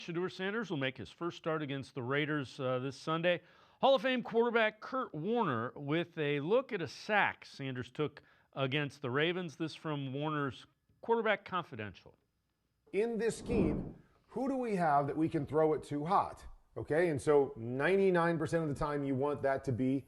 Shedeur Sanders will make his first start against the Raiders this Sunday. Hall of Fame quarterback Kurt Warner with a look at a sack Sanders took against the Ravens. This from Warner's Quarterback Confidential. In this scheme, who do we have that we can throw it to hot? Okay, and so 99% of the time you want that to be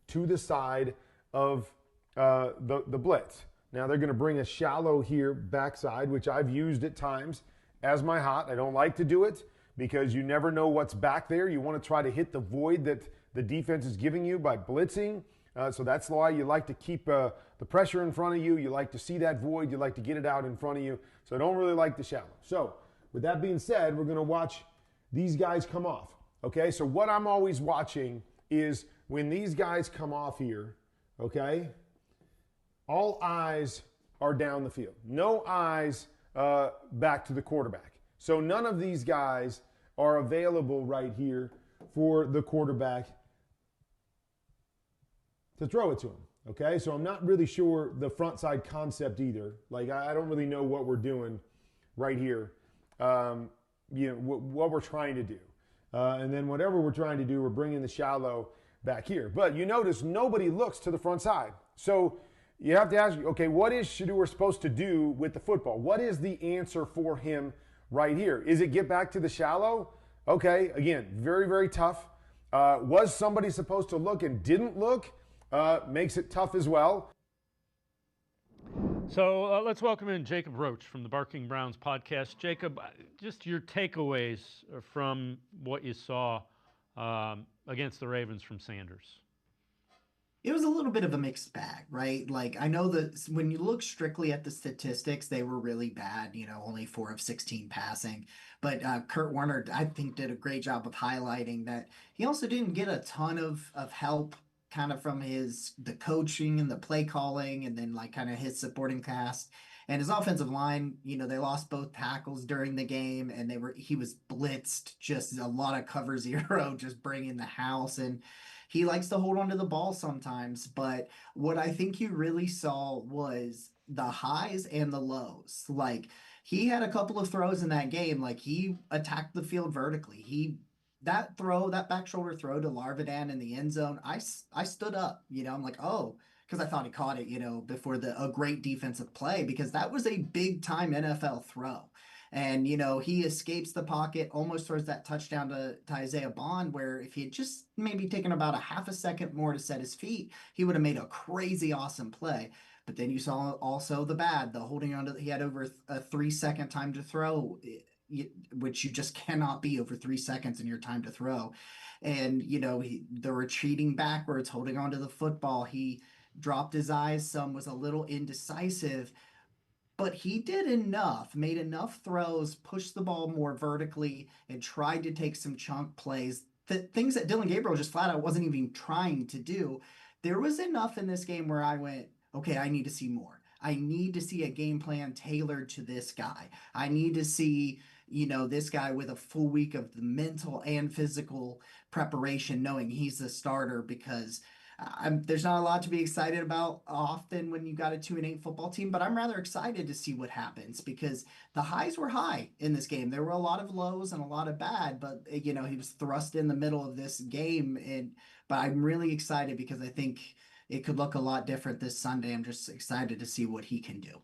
to the side of the blitz. Now they're going to bring a shallow here backside, which I've used at times as my hot. I don't like to do it because you never know what's back there. You want to try to hit the void that the defense is giving you by blitzing. So that's why you like to keep the pressure in front of you. You like to see that void. You like to get it out in front of you. So I don't really like the shallow. So with that being said, we're going to watch these guys come off. Okay, so what I'm always watching is when these guys come off here, okay, all eyes are down the field. No eyes back to the quarterback. So none of these guys are available right here for the quarterback to throw it to him. Okay, so I'm not really sure the front side concept either. Like I don't really know what we're doing right here. What we're trying to do. And then whatever we're trying to do, we're bringing the shallow back here. But you notice nobody looks to the front side. So you have to ask, okay, what is Shedeur supposed to do with the football? What is the answer for him right here? Is it get back to the shallow? Okay, again, very, very tough. Was somebody supposed to look and didn't look? Makes it tough as well. So let's welcome in Jacob Roach from the Barking Browns podcast. Jacob, just your takeaways from what you saw against the Ravens from Sanders. It was a little bit of a mixed bag, right? Like, I know that when you look strictly at the statistics, they were really bad, only 4 of 16 passing. But Kurt Warner, I think, did a great job of highlighting that he also didn't get a ton of help kind of from the coaching and the play calling and then like kind of his supporting cast. And his offensive line, they lost both tackles during the game and he was blitzed, just a lot of cover zero, just bringing the house. And he likes to hold on to the ball sometimes, but what I think you really saw was the highs and the lows. Like he had a couple of throws in that game. Like he attacked the field vertically. That back shoulder throw to Larvidan in the end zone, I stood up, I'm like, oh, because I thought he caught it, before a great defensive play, because that was a big time NFL throw. And, he escapes the pocket, almost throws that touchdown to Isaiah Bond, where if he had just maybe taken about a half a second more to set his feet, he would have made a crazy awesome play. But then you saw also the holding on to, he had over a 3-second time to throw, which you just cannot be over 3 seconds in your time to throw. And, the retreating backwards, holding on to the football, he dropped his eyes some, was a little indecisive. But he did enough, made enough throws, pushed the ball more vertically, and tried to take some chunk plays. Things that Dylan Gabriel just flat out wasn't even trying to do. There was enough in this game where I went, okay, I need to see more. I need to see a game plan tailored to this guy. I need to see, this guy with a full week of the mental and physical preparation, knowing he's the starter, because there's not a lot to be excited about often when you got a 2-8 football team, but I'm rather excited to see what happens because the highs were high in this game. There were a lot of lows and a lot of bad, but he was thrust in the middle of this game. But I'm really excited because I think it could look a lot different this Sunday. I'm just excited to see what he can do.